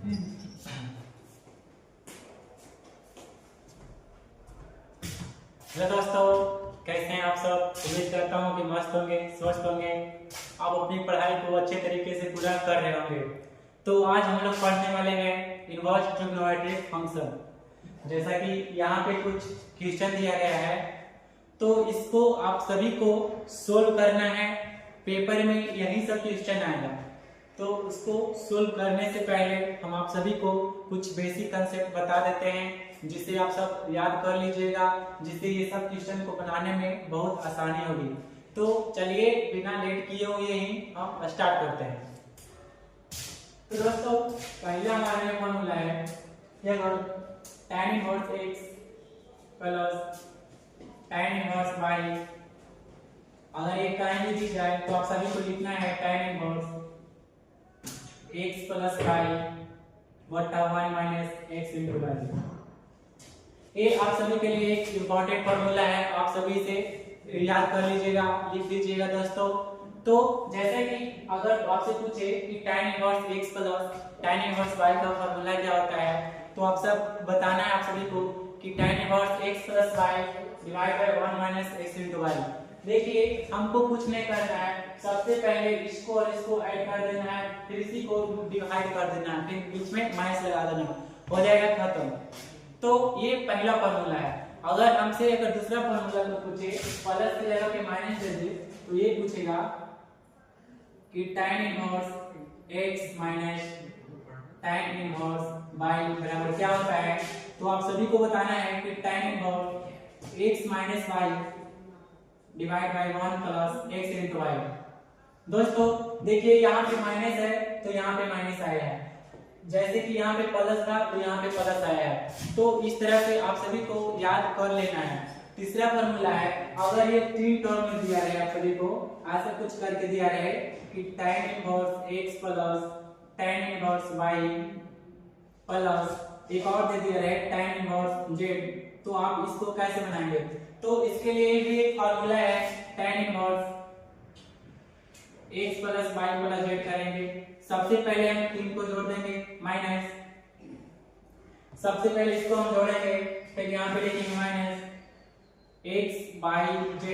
Hello दोस्तों, कैसे हैं आप सब। उम्मीद करता हूँ कि मस्त होंगे, स्वस्थ होंगे, आप अपनी पढ़ाई को अच्छे तरीके से पूरा कर रहे होंगे। तो आज हम लोग पढ़ने वाले हैं इनवर्स ट्रिग्नोमेट्रिक फंक्शन। जैसा कि यहाँ पे कुछ क्वेश्चन दिया गया है, तो इसको आप सभी को सोल्व करना है। पेपर में यही सब क्वेश्चन आएगा, तो उसको सोल्व करने से पहले हम आप सभी को कुछ बेसिक कंसेप्ट बता देते हैं, जिसे आप सब याद कर लीजिएगा, जिससे ये सब क्वेश्चन को बनाने में बहुत आसानी होगी। तो चलिए बिना लेट किए हुए ही हम स्टार्ट करते हैं। तो दोस्तों, पहला हमारे में फॉर्मूला है tan inverse x plus tan inverse y। अगर एक टाइम भी दी जाए तो आप सभी को लिखना है tan inverse x plus y बटा y minus x into y। ये आप सभी के लिए एक इम्पोर्टेंट फॉर्मूला है, आप सभी से याद कर लीजिएगा, लिख लीजिएगा दोस्तों। तो जैसे कि अगर आपसे पूछे कि tan inverse x plus tan inverse y का फॉर्मूला क्या होता है, तो आप सब बताना है आप सभी को कि tan inverse x plus y divide by 1 minus x into y। देखिए, हमको कुछ नहीं करना है, सबसे पहले इसको और इसको ऐड कर देना है, फिर इसी को डिवाइड कर देना है, फिर बीच में माइनस लगा देना, हो जाएगा खत्म। तो ये पहला फॉर्मूला है। अगर हमसे अगर दूसरा फॉर्मूला को पूछे प्लस की जगह पे माइनस दे दे, तो ये पूछेगा कि tan inverse x minus tan inverse y बराबर क्या होता है। तो आप सभी को बताना है कि tan inverse x minus y divide by 1 plus x into y। दोस्तों देखिए, यहाँ पे माइनस है तो यहाँ पे माइनस आया है, जैसे कि यहाँ पे प्लस था तो यहाँ पे प्लस आया है। तो इस तरह से आप सभी को याद कर लेना है। तीसरा फॉर्मूला है, अगर ये तीन टर्म में दिया रहे आप सभी को ऐसा कुछ करके दिया रहे कि tan inverse x plus tan inverse y plus एक और दे दिया रहे tan इनवर्स z, तो आप इसको कैसे बनाएंगे। तो इसके लिए भी एक फॉर्मूला है, tan inverse x plus y plus z करेंगे। सबसे पहले हम तीन को जोड़ देंगे माइनस, सबसे पहले इसको हम जोड़ेंगे, फिर यहाँ पे लिखेंगे minus x by z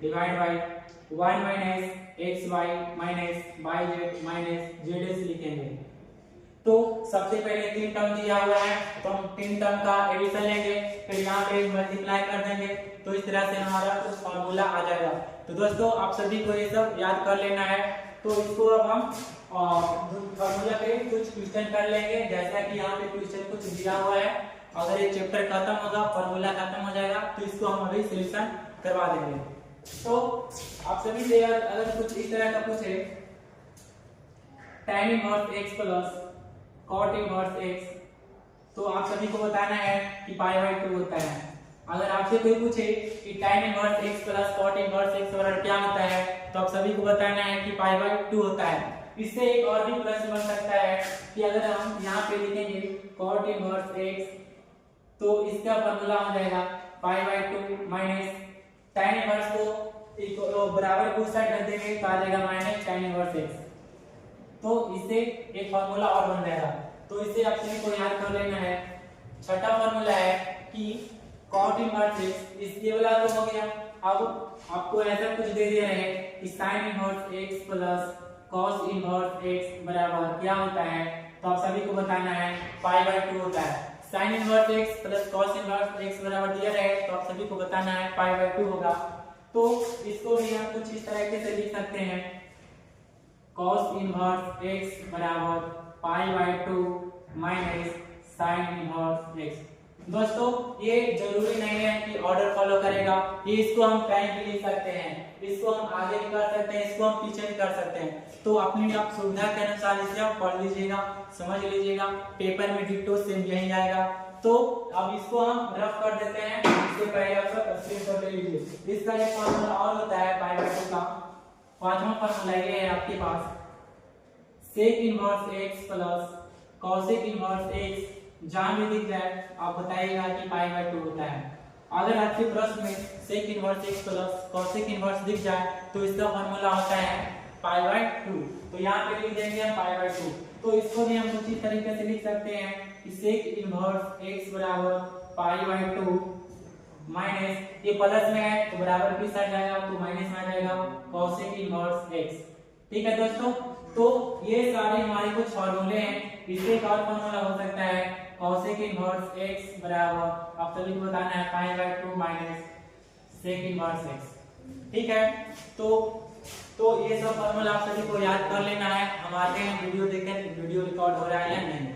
divide by 1 minus x y minus y z minus z लिखेंगे। तो सबसे पहले तीन टर्म दिया हुआ है, तो हम तीन टर्म का एडिशन लेंगे, फिर यहाँ पे मल्टीप्लाई कर देंगे, तो इस तरह से हमारा कुछ फॉर्मूला आ जाएगा। तो दोस्तों आप सभी को ये सब याद कर लेना है। तो इसको अब हम फॉर्मूला पे कुछ क्वेश्चन कर लेंगे, जैसा कि यहाँ पे क्वेश्चन कुछ दिया हुआ है। अगर ये चैप्टर खत्म होगा, फॉर्मूला खत्म हो जाएगा, तो इसको हम अभी सॉल्यूशन करवा देंगे। तो आप सभी से अगर कुछ इस तरह का पूछे tan inverse x plus cot inverse x, तो आप सभी को बताना है कि पाई बाय 2 होता है। अगर आपसे कोई पूछे कि tan inverse x plus cot inverse x बराबर क्या होता है, तो आप सभी को बताना है कि पाई बाय 2 होता है। इससे एक और भी प्रश्न बन सकता है कि अगर हम यहाँ पे लिखेंगे cot इनवर्स x, तो इसका फॉर्मूला हो जाएगा पाई बाय 2 माइनस tan इनवर्स को बराबर को साइड रख देंगे तो आ जाएगा माइनस tan इनवर्स x। तो इससे एक फॉर्मूला और बन जाएगा, तो इसे आप सभी को याद कर लेना है। छठा फॉर्मूला है कि cot इनवर्स x, इसके वाला तो हो गया। अब आपको ऐसा कुछ दे दिया है कि sin inverse x plus cos inverse x बराबर क्या होता है, तो आप सभी को बताना है पाई बाय 2 होता है। sin inverse x plus cos inverse x बराबर दिया रहे, तो आप सभी को बताना है पाई बाय 2 होगा। तो इसको भी हम कुछ इस तरीके से लिख सकते हैं, cos इनवर्स x बराबर पाई by 2 minus sin inverse x। दोस्तों ये जरूरी नहीं है कि ऑर्डर फॉलो करेगा, ये इसको हम कहीं भी लिख सकते हैं, इसको हम आगे भी कर सकते हैं, इसको हम पीछे भी कर सकते हैं। तो अपनी आप सुविधा के अनुसार इसे आप पढ़ लीजिएगा, समझ लीजिएगा, पेपर में डिट्टो सेम यही आएगा। तो अब इसको हम रफ कर देते हैं, इससे पहले आप सब स्क्रीनशॉट ले लीजिए। इसका एक फॉर्मूला और होता है पाई बाय 2 का। पांचवा फॉर्मूला ये है आपके पास, sec inverse x plus cosec inverse x, जहां भी दिख जाए आप बताइएगा कि पाई बाय 2 होता है। अगर आपके प्रश्न में sec inverse x plus cosec inverse दिख जाए, तो इसका फॉर्मूला होता है पाई बाय 2। तो यहाँ पे लिख देंगे हम पाई बाय 2। तो इसको भी हम कुछ इस तरीके से लिख सकते हैं कि सेक इनवर्स x बराबर पाई बाई 2 माइनस, ये प्लस में है तो बराबर किस आ जाएगा तो माइनस में आ जाएगा कोसेक इनवर्स x। ठीक है दोस्तों, तो ये सारे हमारे कुछ फॉर्मूले हैं। इससे एक और फॉर्मूला हो सकता है कोसेक इनवर्स x बराबर, आप सभी को बताना है pi by 2 minus sec inverse x। ठीक है, तो ये सब फॉर्मूला आप सभी को याद कर लेना है। हम आते हैं वीडियो देखें, वीडियो रिकॉर्ड हो रहा है या नहीं।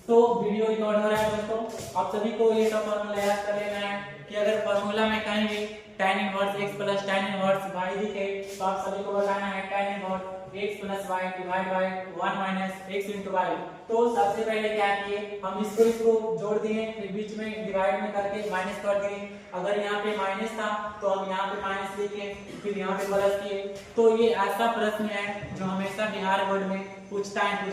तो वीडियो रिकॉर्ड हो रहा है दोस्तों, आप सभी को ये सब फॉर्मूला याद कर लेना है कि अगर फॉर्मूला में कहीं भी tan inverse x plus tan inverse y दिखे तो आप सभी को बताना है tan inverse x plus y divide by 1 minus x into y। तो सबसे पहले क्या किए, हम इसको जोड़ दिए, फिर बीच में डिवाइड में करके माइनस कर दिए। अगर यहाँ पे माइनस था तो हम यहाँ पे माइनस लिखे, फिर यहाँ पे प्लस किए। तो ये ऐसा प्रश्न है जो हमेशा बिहार बोर्ड में पूछता है।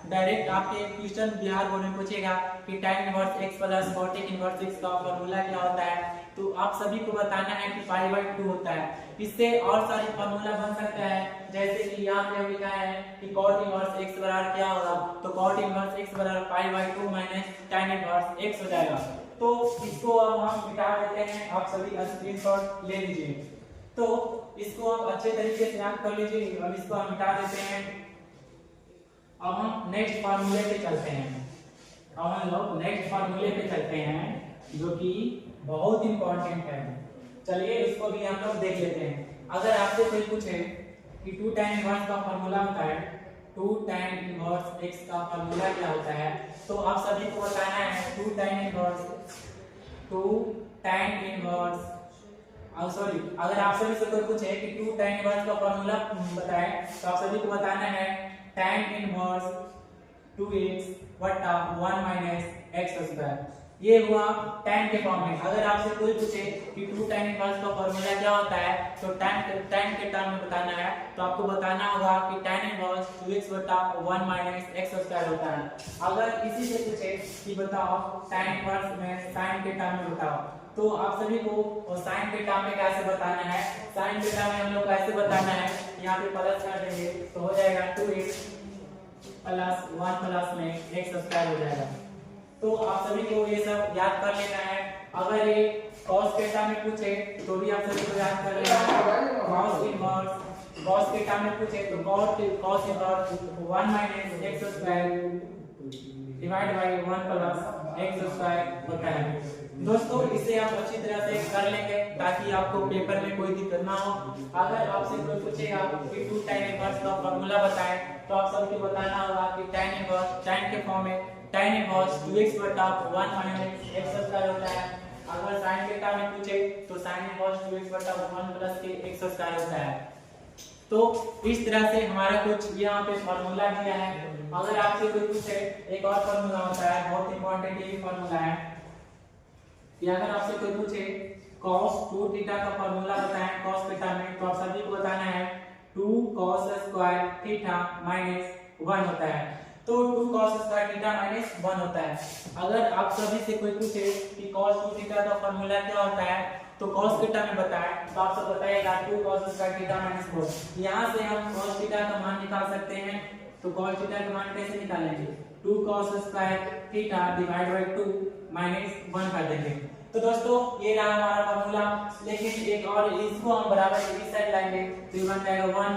डायरेक्ट आपके क्वेश्चन बिहार बोर्ड में पूछेगा कि tan inverse x plus cosec inverse x का फॉर्मूला क्या होता है, तो आप सभी को बताना है कि पाई बाई 2 होता है। इससे और सारे फॉर्मूला बन सकता है, जैसे कि यहाँ पे लिखा है कि cot इनवर्स x बराबर क्या होगा, तो cot इनवर्स x बराबर पाई by 2 minus tan inverse x हो जाएगा। तो इसको अब हम मिटा देते हैं, आप सभी स्क्रीनशॉट ले लीजिए। तो इसको आप अच्छे तरीके से याद कर लीजिए। अब इसको हम मिटा देते हैं। अब हम नेक्स्ट फार्मूले पे चलते हैं। अब हम लोग नेक्स्ट फार्मूले पे चलते हैं जो कि बहुत इंपॉर्टेंट है। चलिए इसको भी हम लोग देख लेते हैं। अगर आपसे कोई पूछे कि 2 tan इनवर्स का फार्मूला होता है, 2 tan इनवर्स x का फार्मूला क्या होता है, तो आप सभी को बताना है 2 tan इनवर्स अगर आप सभी से कोई पूछे कि 2 tan इनवर्स का फार्मूला बताएं तो आप सभी को बताना है tan इनवर्स 2x बटा 1 माइनस x स्क्वायर। ये हुआ tan के फॉर्म में। अगर आपसे कोई पूछे कि 2 tan इनवर्स का फार्मूला क्या होता है, तो tan के टर्म में बताना है, तो आपको बताना होगा कि tan इनवर्स 2x बटा 1 माइनस x स्क्वायर होता है। अगर इसी से पूछे कि बताओ tan इनवर्स में sin के टर्म में बताओ, तो आप सभी को sin के टर्म में कैसे बताना है, sin के टर्म में हम लोग कैसे बताना है, यहाँ पे प्लस कर देंगे तो हो जाएगा 2x प्लस 1 प्लस में x स्क्वायर हो जाएगा। तो आप सभी को ये सब याद कर लेना है। अगर ये cos के टर्म में पूछे तो भी आप सभी को याद कर लेना है। cos के टर्म में पूछे तो cos inverse 1 minus x square divide by 1 plus x square होता है। दोस्तों इसे आप अच्छी तरह से कर लेंगे ताकि आपको पेपर में कोई दिक्कत ना हो। अगर आपसे कोई पूछेगा कि 2 tan इनवर्स का फार्मूला बताएं, तो आप सबको बताना होगा कि tan इनवर्स tan के फॉर्म में tan इनवर्स 2x बटा 1 माइनस x स्क्वायर होता है। अगर sin के टर्म में पूछे तो sin इनवर्स 2x बटा 1 प्लस के x स्क्वायर होता है। तो इस तरह से हमारा कुछ यहाँ पे फार्मूला दिया है। अगर आपसे कोई पूछे एक और फार्मूला होता है, बहुत इंपॉर्टेंट ये फार्मूला है कि अगर आपसे कोई पूछे cos 2 थीटा का फार्मूला बताएं cos थीटा में, तो आप सभी को बताना है 2 cos स्क्वायर थीटा माइनस 1 होता है। तो 2 cos स्क्वायर थीटा माइनस 1 होता है। अगर आप सभी से कोई पूछे कि cos 2 थीटा का फार्मूला क्या होता है, तो cos थीटा में बताएं तो आप सब बताइएगा 2 cos स्क्वायर थीटा माइनस 4। यहाँ से हम cos थीटा का मान निकाल सकते हैं। तो cos थीटा का मान कैसे निकालेंगे, 2 cos square theta divide by 2 minus 1 कर देंगे। तो दोस्तों ये रहा हमारा फार्मूला। लेकिन एक और इसको हम बराबर इस साइड लाएंगे तो ये बन जाएगा 1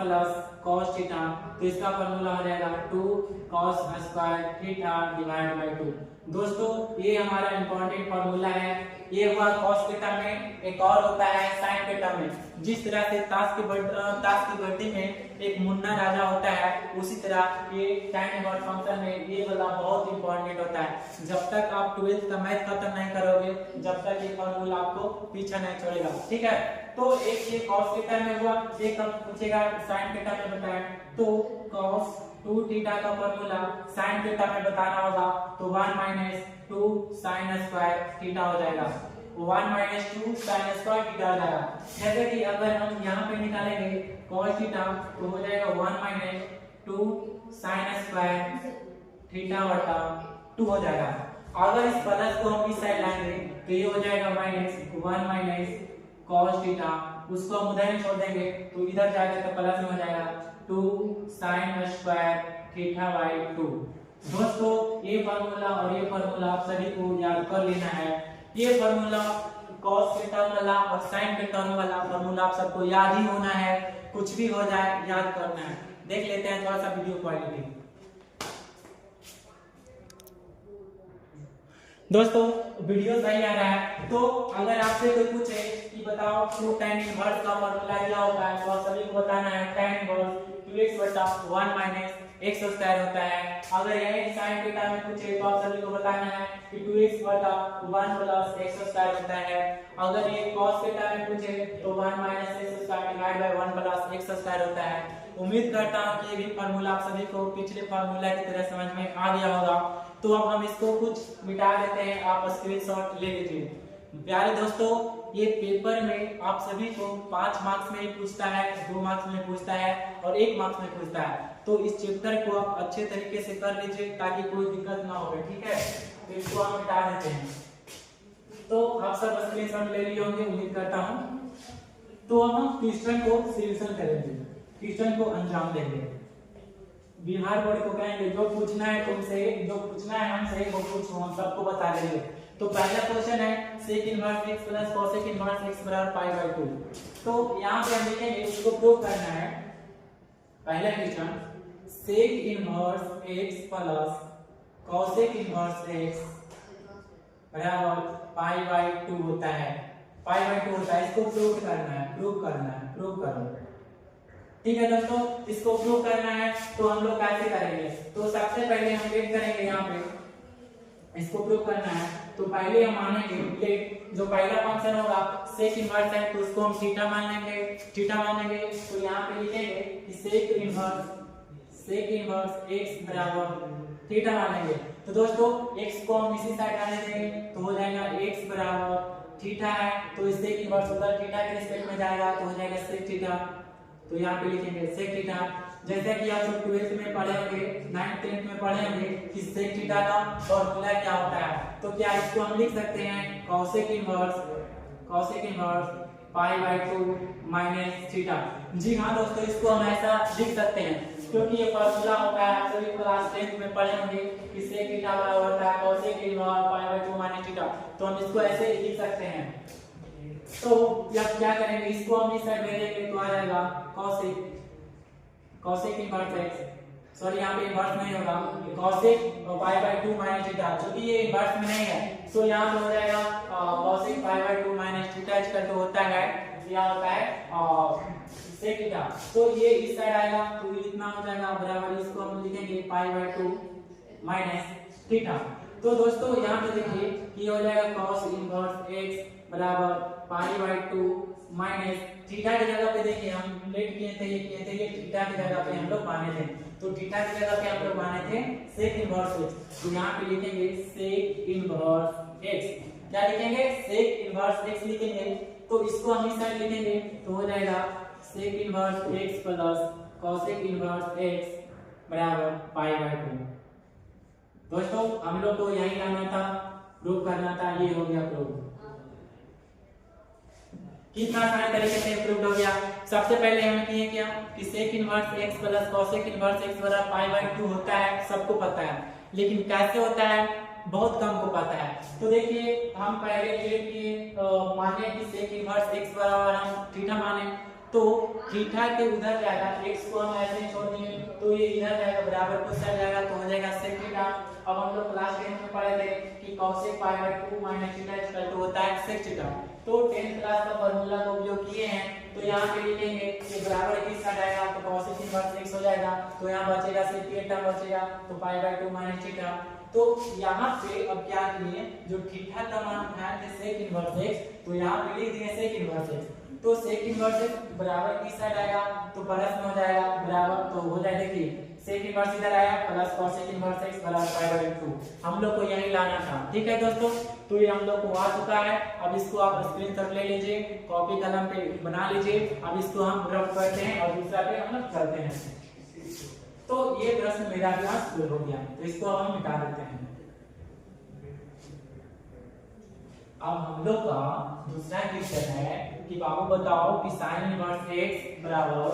प्लस cos थीटा, तो इसका फार्मूला हो जाएगा 2 cos square theta divide by 2। दोस्तों ये हमारा इंपॉर्टेंट फार्मूला है। ये हुआ cos के टर्म में। एक और होता है sin के टर्म में। जिस तरह से ताश की गड्डी में एक मुन्ना राजा होता है, उसी तरह ये tan इनवर्स फंक्शन में ये वाला बहुत इंपॉर्टेंट होता है। जब तक आप 12th का मैथ खत्म नहीं करोगे, जब तक ये फार्मूला आपको पीछा नहीं छोड़ेगा। ठीक है, तो एक ये cos के टर्म में हुआ, एक हम पूछेगा sin के टर्म में बताएं, तो cos 2 थीटा का फार्मूला sin के टर्म में बताना होगा, तो 1 माइनस 2 sin स्क्वायर थीटा हो जाएगा। 1 माइनस 2 sin स्क्वायर थीटा हो जाएगा। जैसे कि अगर हम यहाँ पे निकालेंगे cos थीटा तो हो जाएगा 1 माइनस 2 sin स्क्वायर थीटा बटा 2 हो जाएगा। अगर इस प्लस को हम इस साइड लाएंगे तो ये हो जाएगा -1 माइनस cos थीटा, उसको हम उधर ही छोड़ देंगे तो इधर जाएगा तो प्लस में हो जाएगा 2 sin स्क्वायर थीटा बाई 2। दोस्तों ये फार्मूला और ये फार्मूला आप सभी को याद कर लेना है। ये फार्मूला cos के टर्म वाला और sin के टर्म वाला फार्मूला आप सबको याद ही होना है, कुछ भी हो जाए याद करना है। देख लेते हैं थोड़ा सा वीडियो क्वालिटी। दोस्तों वीडियो सही आ रहा है तो अगर आपसे कोई पूछे कि बताओ 2 tan इनवर्स का फार्मूला क्या होता है तो आप सभी को बताना है tan inverse 2x/1 minus x square होता है। अगर यही sin थीटा में पूछे तो आप सभी को बताना है कि 2x/1 प्लस x स्क्वायर होता है। अगर ये cos थीटा में पूछे तो 1 minus x square divide by 1 plus x square होता है। उम्मीद करता हूं कि ये भी फार्मूला आप सभी को पिछले फार्मूला की तरह समझ में आ गया होगा। तो अब हम इसको कुछ मिटा देते हैं, आप स्क्रीनशॉट ले लीजिए। प्यारे दोस्तों ये पेपर में आप सभी को 5 मार्क्स में ही पूछता है, 2 मार्क्स में पूछता है और 1 मार्क्स में पूछता है। तो इस चैप्टर को आप अच्छे तरीके से कर लीजिए ताकि कोई दिक्कत ना हो, ठीक है। तो इसको हम मिटा देते हैं। तो आप सब स्क्रीनशॉट ले लिए होंगे उम्मीद करता हूँ। तो अब हम क्वेश्चन को सॉल्यूशन करेंगे, क्वेश्चन को अंजाम देंगे। बिहार बोर्ड को कहेंगे जो पूछना है तुमसे, जो पूछना है हमसे वो पूछो, हम सबको बता देंगे। तो पहला क्वेश्चन है sec inverse x plus cosec inverse x बराबर पाई बाय 2। तो यहाँ पे हम लिखेंगे इसको प्रूव करना है। पहला question sec inverse x plus cosec inverse x बराबर पाई बाय 2 होता है, पाई बाय 2 होता है। इसको प्रूव करना है, प्रूव करना है, प्रूव करो, ठीक है दोस्तों। इसको प्रूव करना है तो हम लोग कैसे करेंगे? तो सबसे पहले हम लेट करेंगे, यहाँ पे इसको प्रूव करना है तो पहले हम मानेंगे लेट, जो पहला फंक्शन होगा सेक इनवर्स है तो उसको हम थीटा मान लेंगे, थीटा मानेंगे तो यहाँ पे लिखेंगे कि सेक इनवर्स x बराबर थीटा मानेंगे। तो दोस्तों x को हम इसी साइड आने देंगे तो हो जाएगा x बराबर थीटा है तो इससे इनवर्स उधर थीटा के रिस्पेक्ट में जाएगा तो हो जाएगा सेक थीटा। तो यहाँ पे लिखेंगे सेक थीटा। जैसा कि आप लोग 12th में पढ़े होंगे, 9th 10th में पढ़े होंगे कि सेक थीटा का फॉर्मूला क्या होता है। तो क्या इसको हम लिख सकते हैं cosec inverse pi by 2 minus theta. जी हाँ दोस्तों इसको हम ऐसा लिख सकते हैं क्योंकि ये फॉर्मूला होता है, आप सभी क्लास 10th में पढ़े होंगे कि सेक थीटा बराबर होता है cosec inverse pi by 2 minus theta. तो हम इसको ऐसे लिख सकते हैं। तो अब क्या करेंगे, इसको हम इस साइड भेजेंगे तो आ जाएगा cosec इनवर्स x, सॉरी यहाँ पे इनवर्स नहीं होगा, cosec pi by 2 minus theta, क्योंकि ये इनवर्स में नहीं है तो यहाँ पे हो जाएगा cosec pi by 2 minus theta इसका जो होता है यहाँ होता है sec थीटा। तो ये इस साइड आएगा तो इतना हो जाएगा बराबर, इसको हम लिखेंगे पाई बाय 2 माइनस थीटा। तो दोस्तों यहाँ पे देखिए कि हो जाएगा cos इनवर्स x बराबर पाई बाय 2 माइनस थीटा की जगह पे देखिए हम लेट किए थे, ये थीटा की जगह पे हम लोग माने थे, तो थीटा की जगह पे हम लोग माने थे सेक इनवर्स x। तो यहाँ पे लिखेंगे सेक इनवर्स x, क्या लिखेंगे सेक इनवर्स x लिखेंगे। तो इसको हम इस साइड लिखेंगे तो हो जाएगा sec inverse x plus cosec inverse x बराबर पाई बाय 2। दोस्तों हम लोग को यही लाना था, प्रूव करना था, ये हो गया प्रूव। कितना आसान तरीके से प्रूव हो गया। सबसे पहले हमें किए क्या कि sec inverse x plus cosec inverse x बराबर पाई बाय 2 होता है, सबको पता है, लेकिन कैसे होता है बहुत कम को पता है। तो देखिए हम पहले ये कि माने कि सेक इनवर्स x बराबर हम थीटा माने तो थीटा के उधर जाएगा, x को हम ऐसे ही छोड़ देंगे तो ये इधर जाएगा बराबर को साइड जाएगा तो हो जाएगा सेक थीटा। अब हम लोग क्लास 10 में पढ़े थे कि cosec pi by 2 minus theta equal to होता है सेक थीटा। तो 10th क्लास का फार्मूला का उपयोग किए हैं तो यहाँ पे लिखेंगे कि बराबर किस साइड आएगा तो cosec इनवर्स x हो जाएगा, तो यहाँ बचेगा सिर्फ ये टर्म बचेगा तो पाई बाय 2 माइनस थीटा। तो यहाँ पे अब क्या किए, जो थीटा का मान उठाए थे सेक इनवर्स x तो यहाँ पे लिख दिए सेक इनवर्स x। तो सेक इनवर्स x बराबर किस साइड आएगा तो प्लस में हो जाएगा बराबर, तो हो जाएगा देखिए सेक इनवर्स इधर आया प्लस cosec इनवर्स x बराबर पाई बाय 2। हम लोग को यही लाना था, ठीक है दोस्तों। तो ये हम लोग को आ चुका है। अब इसको आप स्क्रीनशॉट ले लीजिए, कॉपी कलम पे बना लीजिए। अब इसको हम रफ करते हैं और दूसरा पे हम लोग चलते हैं। तो ये प्रश्न मेरा भी आज हो गया, तो इसको अब हम मिटा देते हैं। अब हम लोग का दूसरा क्वेश्चन है कि बाबू बताओ कि साइन इनवर्स x बराबर,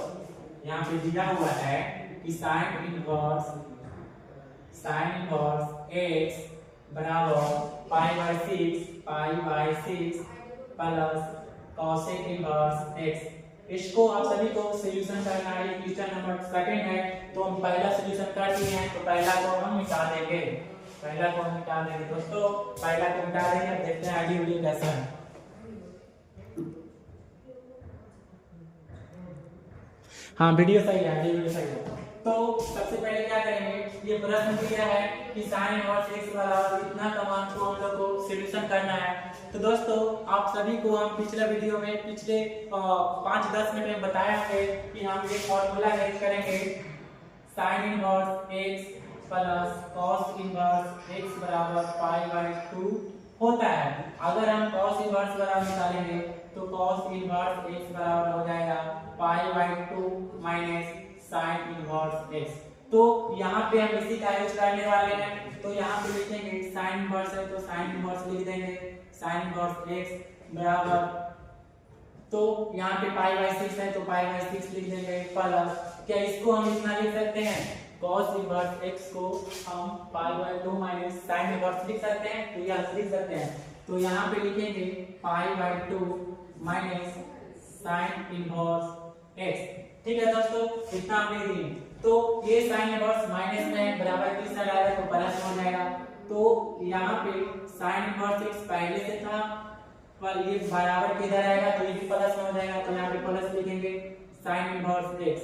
यहाँ पे दिया हुआ है कि साइन इनवर्स x बराबर पाई/6 प्लस cosec इनवर्स x। इसको आप सभी को सॉल्यूशन करना है। क्वेश्चन नंबर सेकंड है, तो हम पहला सॉल्यूशन कर दिए हैं, तो पहला को हम मिटा देंगे। दोस्तों पहला को मिटा देंगे। अब देखते हैं आगे वीडियो कैसा है। हाँ वीडियो सही है, वीडियो सही है। तो सबसे पहले क्या करेंगे, ये प्रश्न दिया है कि साइन इनवर्स x बराबर इतना का मान को हम लोग को सॉल्यूशन करना है। तो दोस्तों आप सभी को हम पिछले वीडियो में पिछले 5-10 मिनट में बताया है कि हम एक फॉर्मूला यूज करेंगे, sine inverse x plus cos inverse x बराबर पाई/2 होता है। अगर हम cos इनवर्स बराबर निकालेंगे तो cos इनवर्स x बराबर हो जाएगा पाई/2 माइनस साइन इनवर्स x। तो यहाँ पे हम इसी का यूज करने वाले हैं। तो यहाँ पे लिखेंगे साइन इनवर्स है तो साइन इनवर्स लिख देंगे, साइन इनवर्स x बराबर, तो यहाँ पे पाई/6 है तो पाई/6 लिख देंगे प्लस, क्या इसको हम इतना लिख सकते हैं, cos इनवर्स x को हम पाई/2 माइनस साइन इनवर्स लिख सकते हैं, तो यह लिख सकते हैं। तो यहाँ पे लिखेंगे पाई/2 माइनस साइन इनवर्स x। ठीक है दोस्तों, इतना हम लिख दिए। तो ये साइन इनवर्स माइनस में बराबर किस साइड आएगा तो प्लस हो जाएगा। तो यहाँ पे साइन इनवर्स x पहले से था पर ये बराबर किधर आएगा तो ये भी प्लस में हो जाएगा, तो यहाँ पे प्लस लिखेंगे साइन इनवर्स x।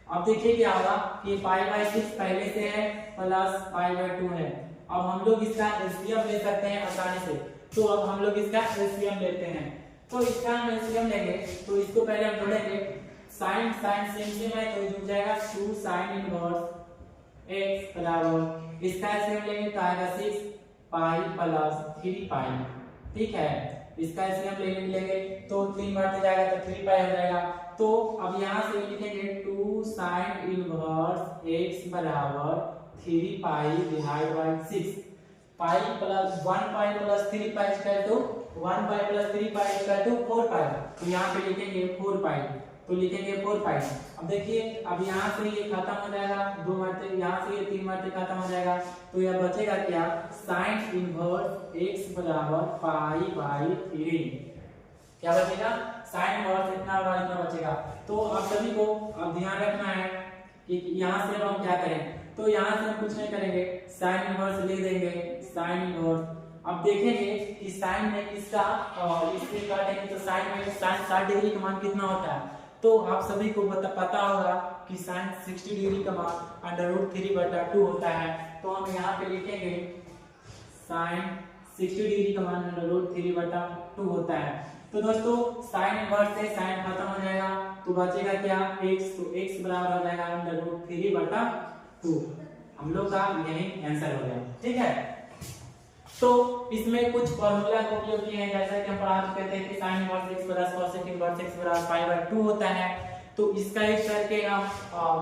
अब देखिए क्या होगा कि पाई/6 पहले से है प्लस पाई/2 है। अब हम लोग इसका एलसीएम ले सकते हैं आसानी से, तो अब हम लोग इसका एलसीएम लेते हैं। तो इसका हम एलसीएम लेंगे तो इसको पहले हम जोड़ेंगे, साइन सेम है तो जुड़ जाएगा 2 साइन इनवर्स x बराबर, इसका एलसीएम लेंगे तो आएगा 6 पाई प्लस 3 पाई। ठीक है, इसका एलसीएम लेंगे तो 3 बार से जाएगा तो 3 पाई हो जाएगा। तो अब यहाँ से लिखेंगे 2 साइन इनवर्स x बराबर 3 pi divide by 6, pi plus 1 pi plus 3 pi equal to 1 pi plus 3 pi equal to 4 pi. तो यहाँ पे लिखेंगे 4 पाई, तो लिखेंगे 4 पाई। अब देखिए अब यहाँ से ये खत्म हो जाएगा 2 मरते, यहाँ से ये 3 मरते खत्म हो जाएगा, तो यह बचेगा क्या, साइन इनवर्स x बराबर पाई/3। क्या बचेगा, साइन इनवर्स इतना बचेगा। तो आप सभी को अब ध्यान रखना है कि यहाँ से हम क्या करें, तो यहाँ से हम कुछ नहीं करेंगे, साइन इनवर्स लिख देंगे, साइन इनवर्स। अब देखेंगे कि साइन में इसका इससे काटेंगे तो साइन में साइन 60 डिग्री का मान कितना होता है। तो आप सभी को पता होगा कि साइन 60 डिग्री का मान √3/2 होता है। तो हम यहाँ पे लिखेंगे साइन 60 डिग्री का मान √3/2 होता है। तो दोस्तों साइन इनवर्स से साइन खत्म हो जाएगा तो बचेगा क्या, x, तो x बराबर हो जाएगा √3/2। हम लोग का यही आंसर हो गया। ठीक है, तो इसमें कुछ फार्मूला का उपयोग किए हैं, जैसा कि हम पढ़ा चुके थे कि sin inverse x plus cosec inverse x बराबर पाई/2 होता है। तो इसका यूज करके हम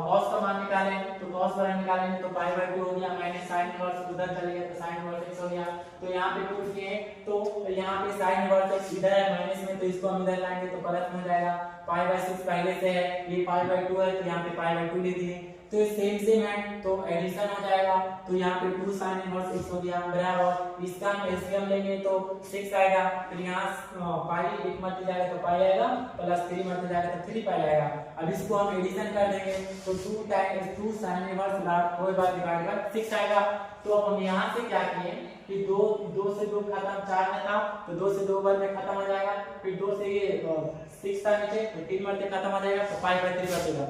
cos का मान निकालें, तो cos बराबर निकालेंगे तो पाई/2 हो गया, माइनस sin इनवर्स उधर चले गया तो sin इनवर्स x हो गया। तो यहाँ पे पुट किए तो यहाँ पे sin इनवर्स x इधर है माइनस में, तो इसको हम इधर लाएंगे तो प्लस में हो जाएगा। पाई/6 पहले से है, ये पाई/2 है तो यहाँ पे पाई/2 ले दिए, तो सेम है तो एडिशन हो जाएगा। तो यहाँ पे 2 sin इनवर्स x हो गया बराबर, इसका हम एलसीएम लेंगे तो 6 आएगा, फिर यहाँ पाई 1 मत जाएगा तो पाई आएगा, प्लस 3 मत जाएगा तो 3 पाई आएगा। अब इसको हम एडिशन कर देंगे तो 2 sin इनवर्स डिवाइड बाय 6 आएगा। तो अब हम यहाँ से क्या किए कि 2 से 2 खत्म, 4 में था तो 2 से 2 बार में खत्म हो जाएगा, फिर 2 से ये 6 था नीचे तो 3 मरते खत्म हो जाएगा, तो पाई/3 बचेगा।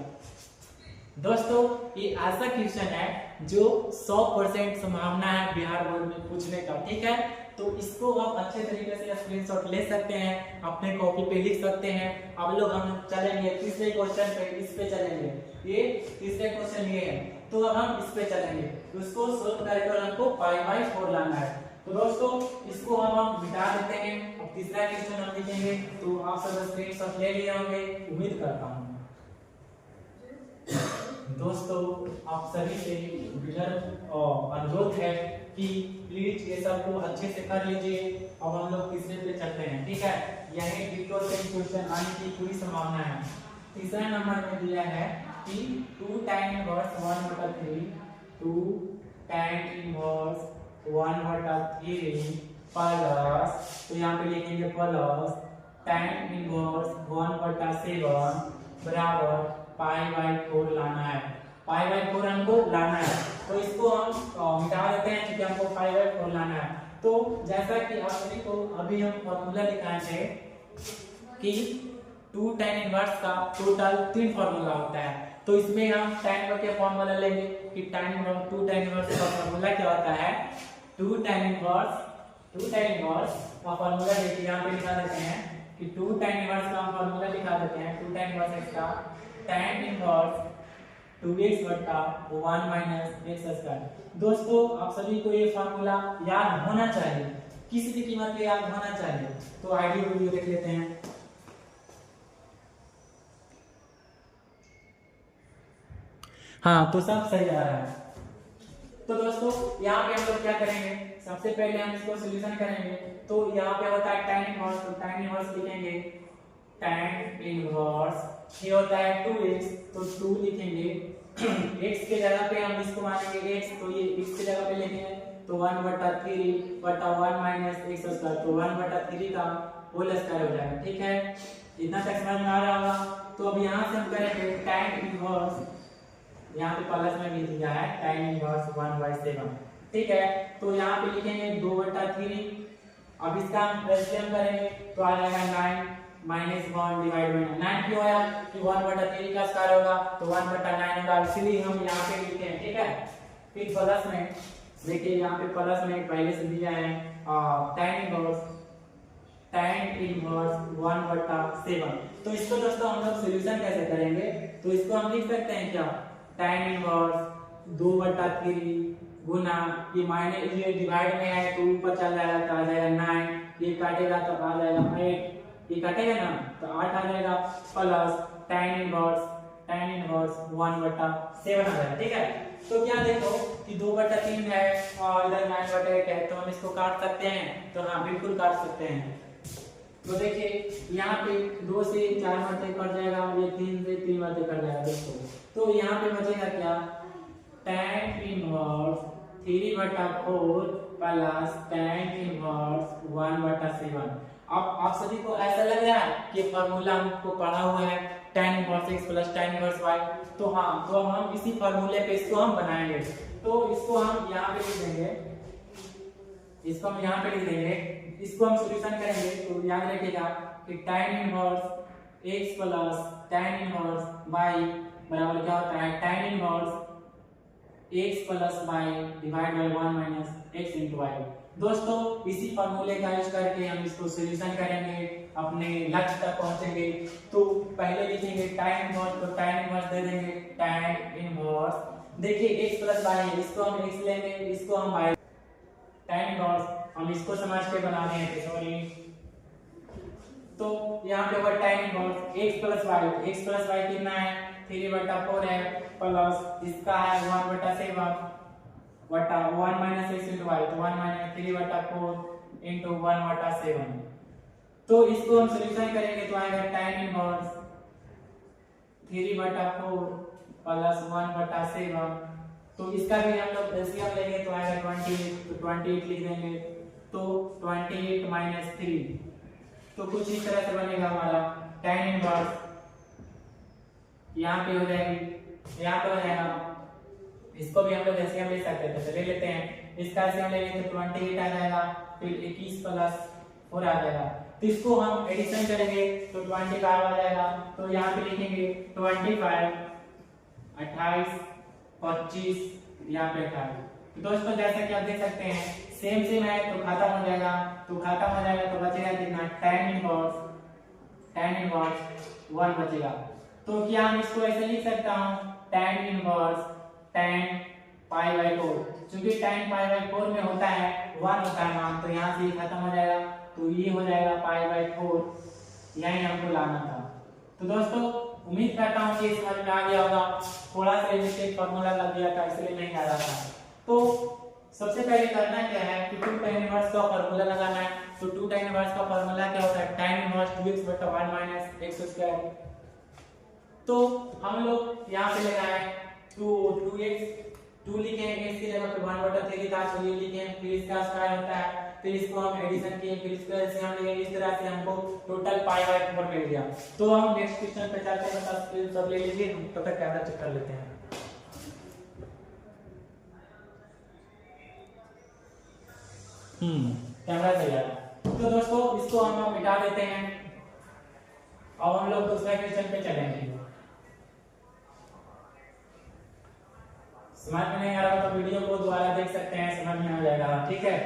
दोस्तों ये ऐसा क्वेश्चन है जो 100% संभावना है बिहार बोर्ड में पूछने का। ठीक है, तो इसको आप अच्छे तरीके से स्क्रीनशॉट ले सकते हैं, अपने कॉपी पे लिख सकते हैं। अब लोग हम चलेंगे तीसरे क्वेश्चन पे, इस पे चलेंगे, ये तीसरे क्वेश्चन ये है तो अब हम इस पे चलेंगे, तो इसको सोल्व करके हमको पाई/4 लाना है। तो दोस्तों इसको हम मिटा देते हैं। अब तीसरा क्वेश्चन हम लिखेंगे, तो आप सब स्क्रीनशॉट ले लिए होंगे उम्मीद करता हूँ। दोस्तों आप सभी से विनम्र अनुरोध है कि प्लीज ये सब को अच्छे से कर लीजिए। अब हम लोग तीसरे पे चलते हैं, ठीक है। यही डिटो सेम क्वेश्चन आने की पूरी संभावना है। तीसरा नंबर में दिया है कि 2 tan inverse 1/3 2 tan inverse 1/3 plus, तो यहाँ पे लिखेंगे प्लस tan इनवर्स 1/7 बराबर π/4 लाना है। π/4 हमको लाना है, तो इसको हम मिटा देते हैं क्योंकि हमको π/4 लाना है। तो जैसा कि आप सभी को अभी हम फॉर्मूला दिखाए थे कि 2 tan इनवर्स का टोटल 3 फॉर्मूला होता है, तो इसमें हम tan का फॉर्मूला लेंगे कि 2 tan इनवर्स का फॉर्मूला क्या होता है। 2 tan इनवर्स का फॉर्मूला देखिए यहाँ पे लिखा देते हैं कि 2 tan इनवर्स का हम फॉर्मूला लिखा देते हैं। 2 tan इनवर्स का tan इनवर्स 2x बटा 1 माइनस x स्क्वायर। दोस्तों आप सभी को ये फॉर्मूला याद होना चाहिए, किसी भी कीमत पे याद होना चाहिए। तो आईडी वीडियो देख लेते हैं। हाँ, तो सब सही आ रहा है। तो दोस्तों यहाँ पे हम लोग क्या करेंगे, सबसे पहले हम इसको सॉल्यूशन करेंगे। तो यहाँ पे होता है tan इनवर्स, तो tan इनवर्स लिखेंगे tan इनवर्स, ये होता है 2x, तो 2 लिखेंगे x के जगह पे हम इसको मानेंगे x, तो ये x के जगह पे लिखेंगे तो 1/3 बटा 1 माइनस x स्क्वायर, तो 1/3 का होल स्क्वायर हो जाएगा, ठीक है। इतना तक समझ में आ रहा होगा। तो अब यहाँ से हम करेंगे tan इनवर्स, यहाँ पे प्लस में भी दिया है tan इनवर्स 1/7, ठीक है। तो यहाँ पे लिखेंगे 2/3। अब इसका हम रेशियो करेंगे तो आ जाएगा 9 माइनस 1 डिवाइड बाय 9। क्यों आया कि 1/3 का स्क्वायर होगा तो 1/9 होगा, इसलिए हम यहाँ पे लिखते हैं, ठीक है। फिर प्लस में देखिए यहाँ पे प्लस में पहले से दिया है tan इनवर्स 1/7। तो इसको दोस्तों हम लोग सॉल्यूशन कैसे करेंगे, तो इसको हम लिख सकते हैं क्या, tan इनवर्स 2/3 गुना ये माइनस ये डिवाइड में है तो ऊपर चल जाएगा तो आ जाएगा 9, ये काटेगा तो आ जाएगा 8, ये कटेगा ना तो 8 आ जाएगा, प्लस tan इनवर्स 1/7 आ जाएगा, ठीक है। तो क्या देखो कि 2/3 है और इधर 9/8 है, तो हम इसको काट सकते हैं, तो हाँ बिल्कुल काट सकते हैं। तो देखिए यहाँ पे 2 से 4 मरते कट जाएगा, ये 3 से 3 मरते कट जाएगा दोस्तों। तो यहाँ पे बचेगा क्या, tan inverse 3/4 plus tan inverse 1/7। अब आप सभी को ऐसा लग रहा है कि फॉर्मूला हमको पढ़ा हुआ है tan inverse x plus tan inverse y, तो हाँ, तो हम इसी फॉर्मूले पे इसको हम बनाएंगे। तो इसको हम यहाँ पे लिख देंगे, इसको हम यहाँ पे लिख देंगे, इसको हम सॉल्यूशन करेंगे। तो याद रखिएगा कि tan inverse x plus tan inverse y बराबर क्या होता है, tan inverse x plus y divide by 1 minus x into y। दोस्तों इसी फॉर्मूले का यूज करके हम इसको सॉल्यूशन करेंगे, अपने लक्ष्य तक पहुंचेंगे। तो पहले लिखेंगे tan इनवर्स, तो tan इनवर्स दे देंगे tan इनवर्स, देखिए x प्लस y है, इसको हम x लेंगे, इसको हम y, tan इनवर्स हम इसको समझ के बना रहे हैं, सॉरी। तो यहाँ पे होगा tan inverse x plus y कितना है 3/4 है, प्लस इसका है 1/7 बटा 1 माइनस x इंटू y, तो 1 माइनस 3/4 इंटू 1/7। तो इसको हम सॉल्यूशन करेंगे तो आएगा tan इनवर्स 3/4 प्लस 1/7। तो इसका भी हम लोग एलसीएम लेंगे तो आएगा 28, तो 28 लिख देंगे, तो 28 माइनस 3, तो कुछ इस तरह से बनेगा हमारा tan इनवर्स, यहाँ पे हो जाएगी, यहाँ पे हो जाएगा। इसको भी हम लोग एलसीएम ले सकते थे, ले लेते हैं। इसका एलसीएम लेंगे तो 28 आ जाएगा, फिर 21 प्लस 4 आ जाएगा। तो इसको हम एडिशन करेंगे तो 25 आ जाएगा, तो यहाँ पे लिखेंगे 25 28 25 यहाँ पे 28। तो दोस्तों जैसा कि आप देख सकते हैं सेम है, तो खत्म हो जाएगा, तो बचेगा कितना, tan इनवर्स 1 बचेगा। तो क्या हम इसको ऐसे लिख सकता हूँ tan इनवर्स tan π/4, क्योंकि tan π/4 में होता है 1 होता है मान, तो यहाँ से ये खत्म हो जाएगा, तो ये हो जाएगा π/4, यही हमको लाना था। तो दोस्तों उम्मीद करता हूँ कि समझ में आ गया होगा, थोड़ा सा मिस्टेक फॉर्मूला लग गया था इसलिए नहीं आ रहा था। तो सबसे पहले करना क्या है कि 2 tan इनवर्स का फार्मूला लगाना है। तो 2 tan इनवर्स का फार्मूला क्या होता है, tan इनवर्स 2x बटा 1 माइनस x स्क्वायर। तो हम लोग यहाँ पे लगाए 2x 2 लिखे हैं, x की जगह पे 1 बटा 3 था, तो ये लिखे हैं, फिर इसका स्क्वायर होता है, फिर इसको हम एडिशन किए, फिर इसका एलसीएम लिए, इस तरह से हमको टोटल पाई बाय 4 मिल गया। तो हम नेक्स्ट क्वेश्चन पे चलते हैं, बस फिर सब ले लीजिए, हम तब तक कैमरा चेक कर लेते हैं। कैमरा सही है। तो दोस्तों इसको हम मिटा देते हैं, अब हम लोग दूसरे क्वेश्चन पे चलेंगे। समझ में नहीं आ रहा तो वीडियो को दोबारा देख सकते हैं, समझ में आ जाएगा, ठीक है।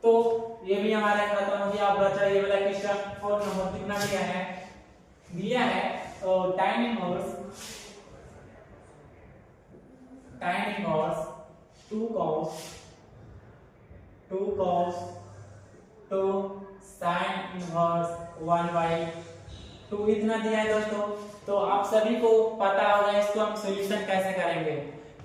तो ये भी हमारा खत्म हो गया। अब बचा ये वाला क्वेश्चन 4 नंबर, कितना दिया है, tan inverse 2 cos 2 sin inverse 1/2 इतना दिया है दोस्तों। तो आप सभी को पता होगा इसको हम सॉल्यूशन कैसे करेंगे।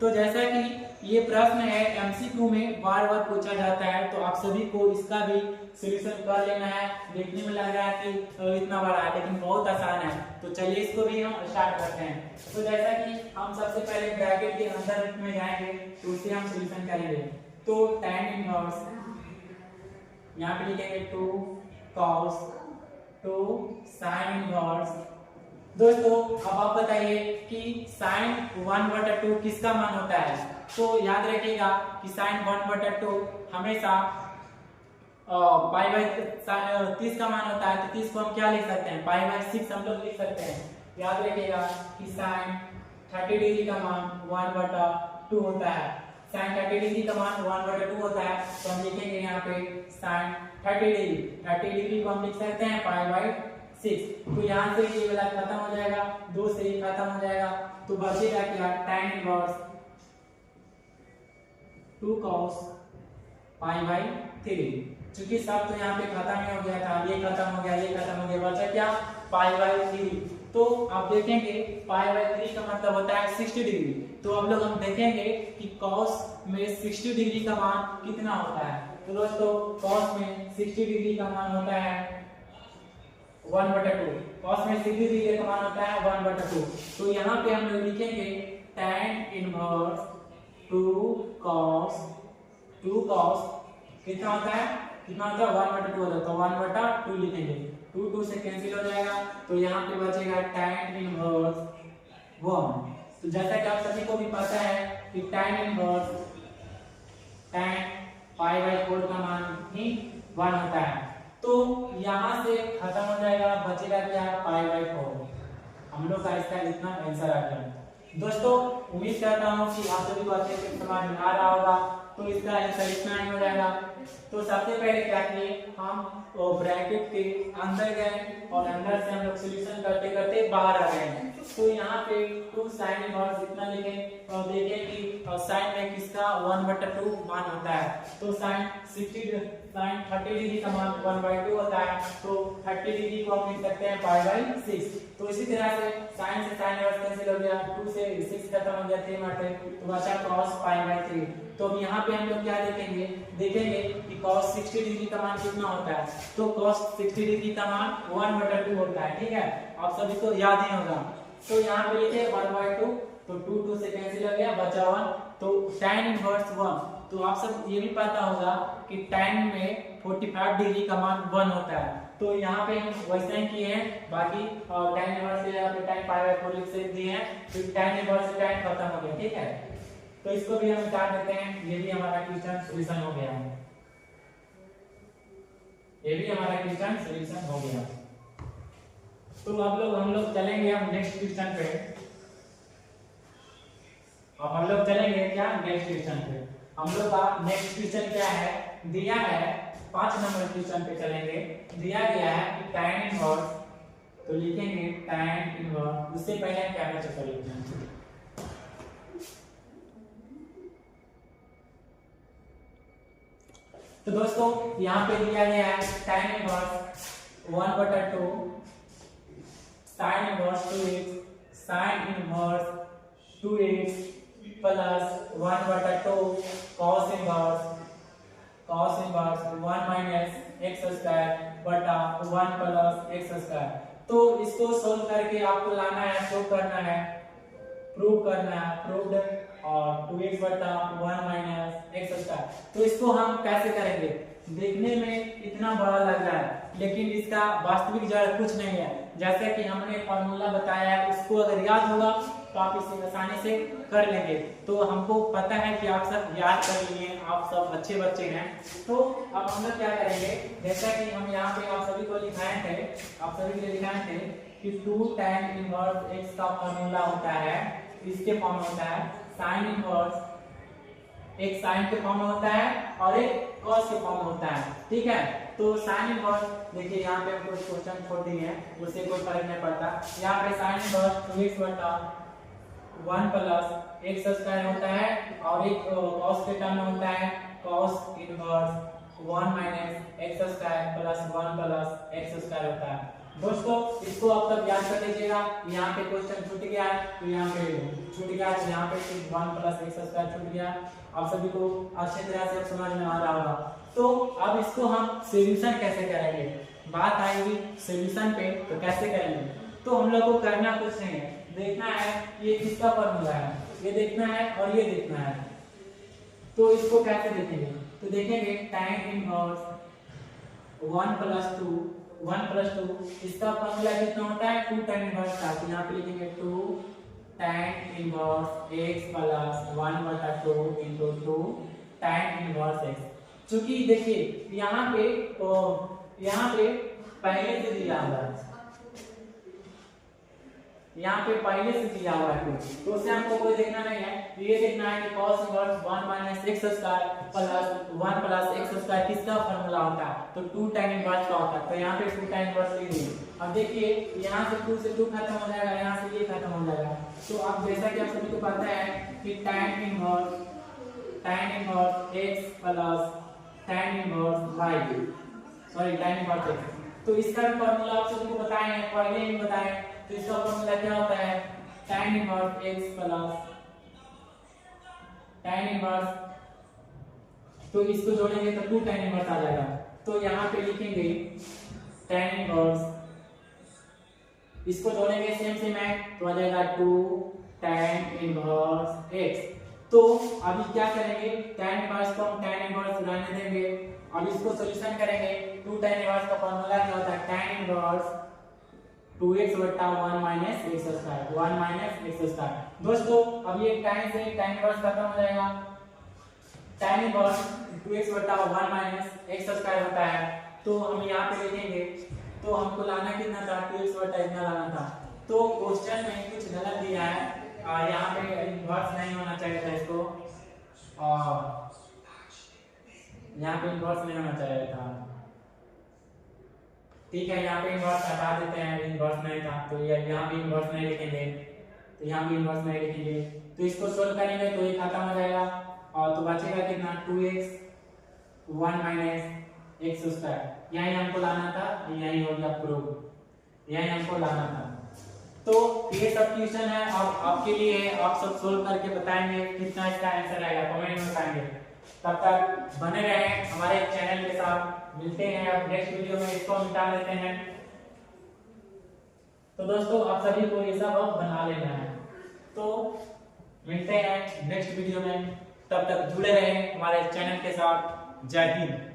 तो जैसा कि ये प्रश्न है एमसीक्यू में बार बार पूछा जाता है, तो आप सभी को इसका भी सॉल्यूशन कर लेना है। देखने में लग रहा है कि इतना बड़ा है, लेकिन बहुत आसान है। तो चलिए इसको भी हम स्टार्ट करते हैं। तो जैसा कि हम सबसे पहले ब्रैकेट के अंदर में जाएंगे, तो उसे हम सॉल्यूशन करेंगे। तो tan इनवर्स यहाँ पे लिखेंगे 2 cos 2 sin इनवर्स। दोस्तों अब आप बताइए कि sin 1/2 किसका मान होता है। तो याद रखिएगा कि sin 1/2 हमेशा पाई बाय 30 का मान होता है। तो 30 को हम क्या लिख सकते हैं, पाई बाय 6 हम लोग लिख सकते हैं। याद रखिएगा कि sin 30 डिग्री का मान 1/2 होता है। sin 30 डिग्री का मान 1/2 होता है, तो हम लिखेंगे यहाँ पे sin 30 डिग्री को हम लिख सकते हैं पाई बाय 6। तो यहाँ से ये वाला खत्म हो जाएगा, 2 से ये खत्म हो जाएगा, तो बचेगा क्या, tan inverse 2 cos pi by 3। क्योंकि सब तो यहाँ पे खत्म ही हो गया था, ये खत्म हो गया, ये खत्म हो गया, बचा क्या, पाई बाय 3। तो आप देखेंगे पाई बाय 3 का मतलब होता है 60 डिग्री। तो अब लोग हम देखेंगे कि cos में 60 डिग्री का मान कितना होता है। तो दोस्तों cos में 60 डिग्री का मान होता है 1/2। cos में 60 डिग्री का मान होता है 1/2। तो यहाँ पे हम लोग लिखेंगे tan इनवर्स 2 cos कितना होता है, कितना होता है 1/2 होता है, तो 1/2 लिखेंगे। 2 से कैंसिल हो जाएगा, तो यहाँ पे बचेगा tan इनवर्स 1। तो जैसा कि आप सभी को भी पता है कि tan inverse tan pi by 4 का मान ही 1 होता है। तो यहाँ से खत्म हो जाएगा, बचेगा क्या, पाई बाय 4। हम लोग का इसका इतना आंसर आ गया। दोस्तों उम्मीद करता हूँ कि आप सभी को अच्छे से समझ में आ रहा होगा। तो इसका आंसर इतना ही हो जाएगा। तो सबसे पहले क्या किए, हम ब्रैकेट के अंदर गए और अंदर से हम लोग सॉल्यूशन करते करते बाहर आ गए। तो यहाँ पे 2 sin इनवर्स इतना लिखे और देखें कि sin में किसका 1/2 मान होता है। तो sin 30 डिग्री का मान 1/2 होता है, तो 30 डिग्री को हम लिख सकते हैं पाई बाय 6। तो इसी तरह से sin से sin इनवर्स कैंसिल हो गया, 2 से 6 खत्म हो गया, 3 बटे, तो बचा cos पाई बाय 3। तो अब यहाँ पे हम लोग क्या देखेंगे कि cos 60 डिग्री का मान कितना होता है। तो cos 60 डिग्री का मान 1/2 होता है, ठीक है, आप सभी को याद ही होगा। तो यहाँ पे लिखे 1/2, तो 2 से कैंसिल हो गया, बचा 1, तो tan इनवर्स 1। तो आप सब ये भी पता होगा कि tan में 45 डिग्री का मान 1 होता है। तो यहाँ पे हम वैसे ही किए हैं, बाकी tan इनवर्स से यहाँ पे tan पाई बाय 4 लिख से दिए हैं, तो tan इनवर्स से tan खत्म हो गया, ठीक है। तो इसको भी हम मिटा देते हैं, ये भी हमारा क्वेश्चन सॉल्यूशन हो गया है, ये भी हमारा क्वेश्चन सॉल्यूशन हो गया। तो अब हम लोग चलेंगे हम नेक्स्ट क्वेश्चन पे। अब हम लोग चलेंगे क्या, नेक्स्ट क्वेश्चन पे। हम लोग का नेक्स्ट क्वेश्चन क्या है, दिया है 5 नंबर क्वेश्चन पे चलेंगे। दिया गया है कि tan इनवर्स, तो लिखेंगे tan इनवर्स, उससे पहले हम क्या चेक कर लेते हैं। तो दोस्तों यहाँ पे दिया गया है tan inverse 1/2 sin inverse 2x sin inverse 2x plus 1/2 cos inverse 1 minus x square बटा 1 प्लस एक्स स्क्वायर। तो इसको सोल्व करके आपको लाना है, प्रूव करना है प्रूव्ड और 2x बटा 1 माइनस एक्स स्क्वायर। तो इसको हम कैसे करेंगे, देखने में इतना बड़ा लग रहा है लेकिन इसका वास्तविक जड़ कुछ नहीं है। जैसे कि हमने फॉर्मूला बताया है, उसको अगर याद होगा तो आप इसे आसानी से कर लेंगे। तो हमको पता है कि आप सब याद कर लिए, आप सब अच्छे बच्चे हैं। तो अब हम लोग क्या करेंगे, जैसा कि हम यहाँ पे आप सभी को लिखाए थे कि 2 tan इनवर्स x का फॉर्मूला होता है, इसके फॉर्म में होता है sin इनवर्स, एक sin के फॉर्म में होता है और एक cos के फॉर्म में होता है। ठीक है, तो sin इनवर्स देखिए यहाँ पे हम कुछ क्वेश्चन छोड़ दिए हैं, उससे कोई फर्क नहीं पड़ता। यहाँ पे sin इनवर्स 2x बटा 1 प्लस एक्स स्क्वायर होता है और एक cos के टर्म में होता है cos inverse 1 minus x square plus 1 plus x square होता है। दोस्तों इसको आप तब याद कर लीजिएगा। यहाँ पे क्वेश्चन छूट गया है तो यहाँ पे छूट गया, तो यहाँ पे 1 प्लस एक्स स्क्वायर छूट गया। आप सभी को अच्छी तरह से समझ में आ रहा होगा। तो अब इसको हम सॉल्यूशन कैसे करेंगे, बात आएगी सॉल्यूशन पे, तो कैसे करेंगे। तो हम लोग को करना कुछ नहीं है, देखना है ये किसका फॉर्मूला है, ये देखना है और ये देखना है। तो इसको कैसे देखेंगे, तो देखेंगे tan इनवर्स 1 प्लस 2 इसका फॉर्मूला कितना होता है 2 tan इनवर्स का। तो यहाँ पे लिखेंगे 2 tan इनवर्स x प्लस 1 बटा 2 इंटू 2 tan इनवर्स x। चूंकि देखिए यहाँ पे पहले से दिया हुआ है, यहाँ पे पहले से दिया हुआ है, तो उसे हमको कोई देखना नहीं है। ये देखना है कि cos inverse 1 minus x square plus 1 plus x square किसका फॉर्मूला होता है, तो 2 tan इनवर्स का होता है। तो यहाँ पे 2 tan इनवर्स लिख दिए। अब देखिए यहाँ से 2 से 2 खत्म हो जाएगा, यहाँ से ये खत्म हो जाएगा। तो अब जैसा कि आप सभी को पता है कि tan inverse x plus tan inverse y, sorry tan inverse x, तो इसका फॉर्मूला आप सभी को बताए हैं, पहले ही बताए। तो इसका फॉर्मूला क्या होता है tan inverse x plus tan inverse, तो इसको जोड़ेंगे तो 2 tan इनवर्स आ जाएगा। तो यहाँ पे लिखेंगे tan इनवर्स, इसको जोड़ेंगे सेम है तो आ जाएगा 2 tan इनवर्स x। तो अभी क्या करेंगे, tan इनवर्स को हम tan इनवर्स रहने देंगे। अब इसको सॉल्यूशन करेंगे। 2 tan इनवर्स का फॉर्मूला क्या होता है tan इनवर्स 2x बटा 1 minus x square, 1 minus x square. दोस्तों अब ये tan से tan इनवर्स खत्म हो जाएगा, tan इनवर्स 2x बटा 1 माइनस एक्स स्क्वायर होता है। तो हम यहाँ पे लिखेंगे, तो हमको लाना कितना था 2x बटा इतना लाना था। तो क्वेश्चन में कुछ गलत दिया है, यहाँ पे इनवर्स नहीं होना चाहिए था इसको, और यहाँ पे इनवर्स नहीं होना चाहिए था। ठीक है, यहाँ पे इनवर्स हटा देते हैं, इनवर्स नहीं था तो यहाँ पे इनवर्स नहीं लिखेंगे, तो यहाँ पे इनवर्स नहीं लिखेंगे। तो इसको सोल्व करेंगे तो ये खत्म हो जाएगा और तो बचेगा कितना 2x 1 माइनस एक्स स्क्वायर। यही हमको लाना था, यही हो गया प्रूव, यही हमको लाना था। तो ये सब क्वेश्चन है अब आपके लिए है, आप सब सोल्व करके बताएंगे कितना इसका आंसर आएगा, कमेंट में बताएंगे। तब तक बने रहें हमारे चैनल के साथ, मिलते हैं अब नेक्स्ट वीडियो में, इसको मिटा लेते हैं। तो दोस्तों आप सभी को ये सब अब बना लेना है। तो मिलते हैं नेक्स्ट वीडियो में, तब तक जुड़े रहें हमारे चैनल के साथ। जय हिंद।